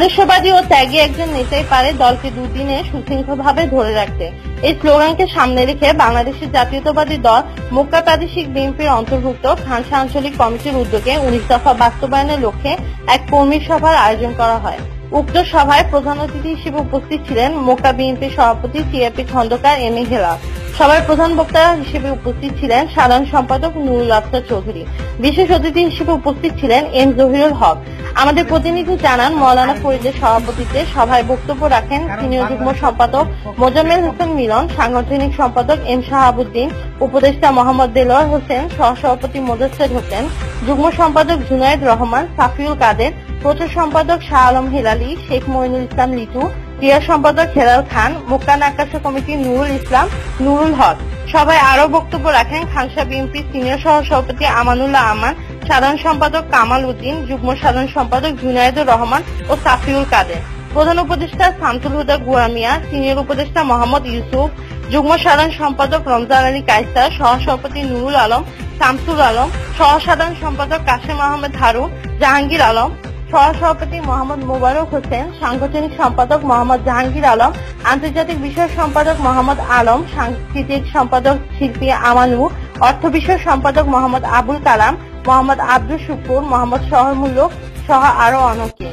আদর্শবাদী ও ত্যাগী একজন নেতাই পারে দলকে দুদিনে সুশৃঙ্খলভাবে ধরে রাখতে। এই স্লোগানকে সামনে রেখে বাংলাদেশের জাতীয়তাবাদী দল মক্কা প্রাদেশিক বিএনপির অন্তর্ভুক্ত খানসা আঞ্চলিক কমিটির উদ্যোগে 19 দফা বাস্তবায়নের লক্ষ্যে এক কর্মী সভার আয়োজন করা হয়। উক্ত সভায় প্রধান অতিথি হিসেবে উপস্থিত ছিলেন মক্কা বিএনপির সভাপতি CRP Khandakar M A Helal. সভায় প্রধান বক্তা হিসেবে উপস্থিত ছিলেন সাধারণ সম্পাদক নুরুল আফসার চৌধুরী। বিশেষ অতিথি হিসেবে উপস্থিত ছিলেন এম জহিরুল হক। আমাদের প্রতিনিধি জানান, মৌলানা ফরিদের সভাপতিত্বে সভায় বক্তব্য রাখেন সিনিয়র যুগ্ম সম্পাদক মোজাম্মেল হোসেন মিলন, সাংগঠনিক সম্পাদক এম শাহাবুদ্দিন, উপদেষ্টা মোহাম্মদ দেলোয়ার হোসেন, সহসভাপতি মোদাচ্ছের হোসেন, যুগ্ম সম্পাদক জুনায়েদ রহমান, সাফিউল কাদের, প্রচার সম্পাদক শাহ আলম হেলালি, শেখ মঈনুল ইসলাম লিটু, ক্রীড়া সম্পাদক হেলাল খান, মক্কা নাকাশা কমিটির নুরুল ইসলাম, নুরুল হক। সভায় আরো বক্তব্য রাখেন খানসা বিএনপির সিনিয়র সহসভাপতি আমানুল্লাহ আমান, সাধারণ সম্পাদক কামাল উদ্দিন, যুগ্ম সাধারণ সম্পাদক জুনায়েদুর রহমান ও সাফিউল কাদের, প্রধান উপদেষ্টা শামসুল হুদা গুয়ামিয়া, সিনিয়র উপদেষ্টা মোহাম্মদ ইউসুফ, যুগ্ম সাধারণ সম্পাদক রমজান আলী কায়সার, সহসভাপতি নুরুল আলম, শামসুল আলম, সহ সাধারণ সম্পাদক কাশেম আহমেদ হারুন, জাহাঙ্গীর আলম, সহসভাপতি মোহাম্মদ মোবারক হোসেন, সাংগঠনিক সম্পাদক মোহাম্মদ জাহাঙ্গীর আলম, আন্তর্জাতিক বিষয়ক সম্পাদক মোহাম্মদ আলম, সাংস্কৃতিক সম্পাদক শিল্পী আমানু, অর্থ বিষয়ক সম্পাদক মোহাম্মদ আবুল কালাম, মোহাম্মদ আব্দুল শুকুর, মোহাম্মদ শহর মুল্লুক সহ আরো অনেকে।